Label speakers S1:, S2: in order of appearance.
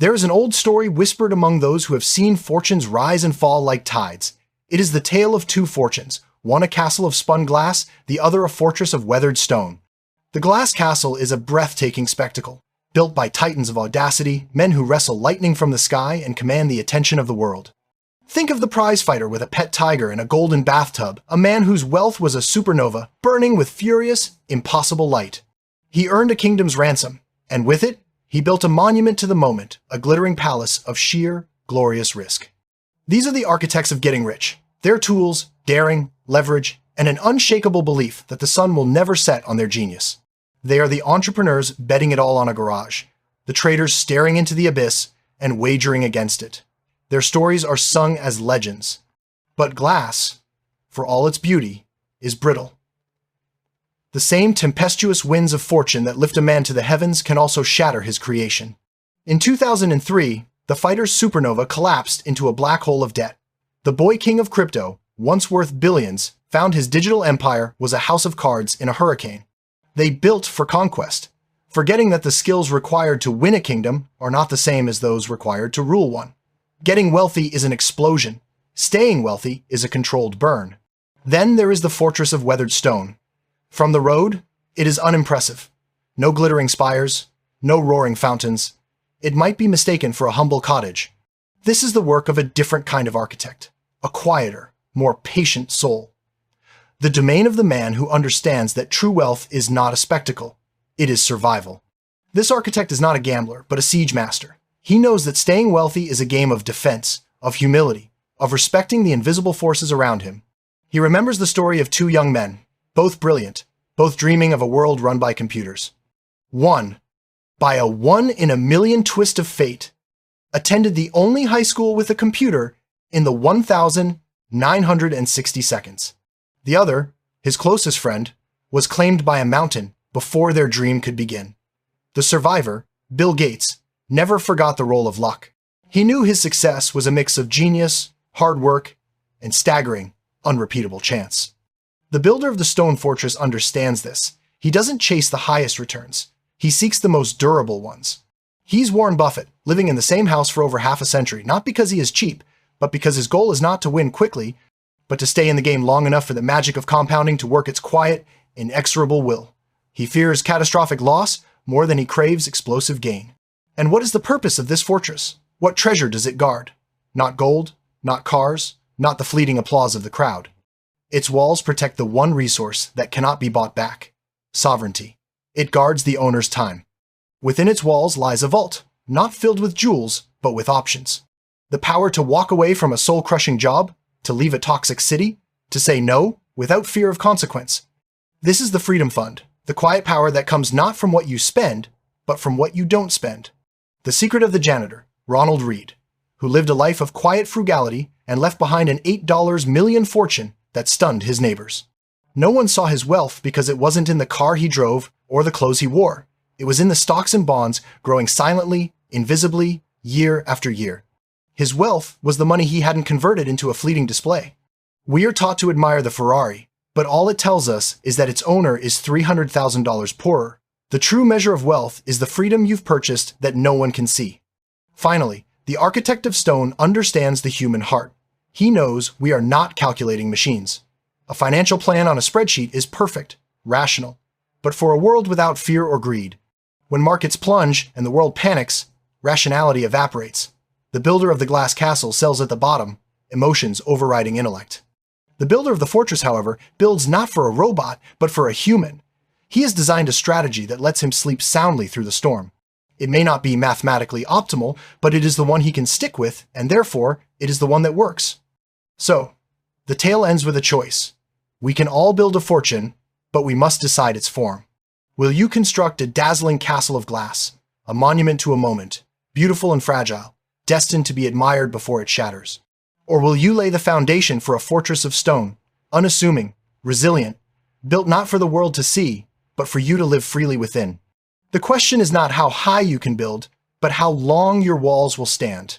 S1: There is an old story whispered among those who have seen fortunes rise and fall like tides. It is the tale of two fortunes, one a castle of spun glass, the other a fortress of weathered stone. The glass castle is a breathtaking spectacle, built by titans of audacity, men who wrestle lightning from the sky and command the attention of the world. Think of the prize fighter with a pet tiger and a golden bathtub, a man whose wealth was a supernova, burning with furious, impossible light. He earned a kingdom's ransom, and with it, he built a monument to the moment, a glittering palace of sheer, glorious risk. These are the architects of getting rich. Their tools, daring, leverage, and an unshakable belief that the sun will never set on their genius. They are the entrepreneurs betting it all on a garage, the traders staring into the abyss and wagering against it. Their stories are sung as legends. But glass, for all its beauty, is brittle. The same tempestuous winds of fortune that lift a man to the heavens can also shatter his creation. In 2003, the fighter's supernova collapsed into a black hole of debt. The boy king of crypto, once worth billions, found his digital empire was a house of cards in a hurricane. They built for conquest, forgetting that the skills required to win a kingdom are not the same as those required to rule one. Getting wealthy is an explosion. Staying wealthy is a controlled burn. Then there is the fortress of weathered stone. From the road, it is unimpressive. No glittering spires, no roaring fountains. It might be mistaken for a humble cottage. This is the work of a different kind of architect, a quieter, more patient soul. The domain of the man who understands that true wealth is not a spectacle, it is survival. This architect is not a gambler, but a siege master. He knows that staying wealthy is a game of defense, of humility, of respecting the invisible forces around him. He remembers the story of two young men, both brilliant, both dreaming of a world run by computers. One, by a 1-in-a-million twist of fate, attended the only high school with a computer in the 1,960 seconds. The other, his closest friend, was claimed by a mountain before their dream could begin. The survivor, Bill Gates, never forgot the role of luck. He knew his success was a mix of genius, hard work, and staggering, unrepeatable chance. The builder of the stone fortress understands this. He doesn't chase the highest returns. He seeks the most durable ones. He's Warren Buffett, living in the same house for over half a century, not because he is cheap, but because his goal is not to win quickly, but to stay in the game long enough for the magic of compounding to work its quiet, inexorable will. He fears catastrophic loss more than he craves explosive gain. And what is the purpose of this fortress? What treasure does it guard? Not gold, not cars, not the fleeting applause of the crowd. Its walls protect the one resource that cannot be bought back: sovereignty. It guards the owner's time. Within its walls lies a vault, not filled with jewels, but with options. The power to walk away from a soul-crushing job, to leave a toxic city, to say no without fear of consequence. This is the Freedom Fund, the quiet power that comes not from what you spend, but from what you don't spend. The secret of the janitor, Ronald Read, who lived a life of quiet frugality and left behind an $8 million fortune that stunned his neighbors. No one saw his wealth because it wasn't in the car he drove or the clothes he wore. It was in the stocks and bonds growing silently, invisibly, year after year. His wealth was the money he hadn't converted into a fleeting display. We are taught to admire the Ferrari, but all it tells us is that its owner is $300,000 poorer. The true measure of wealth is the freedom you've purchased that no one can see. Finally, the architect of stone understands the human heart. He knows we are not calculating machines. A financial plan on a spreadsheet is perfect, rational, but for a world without fear or greed. When markets plunge and the world panics, rationality evaporates. The builder of the glass castle sells at the bottom, emotions overriding intellect. The builder of the fortress, however, builds not for a robot, but for a human. He has designed a strategy that lets him sleep soundly through the storm. It may not be mathematically optimal, but it is the one he can stick with, and therefore, it is the one that works. So, the tale ends with a choice. We can all build a fortune, but we must decide its form. Will you construct a dazzling castle of glass, a monument to a moment, beautiful and fragile, destined to be admired before it shatters? Or will you lay the foundation for a fortress of stone, unassuming, resilient, built not for the world to see, but for you to live freely within? The question is not how high you can build, but how long your walls will stand.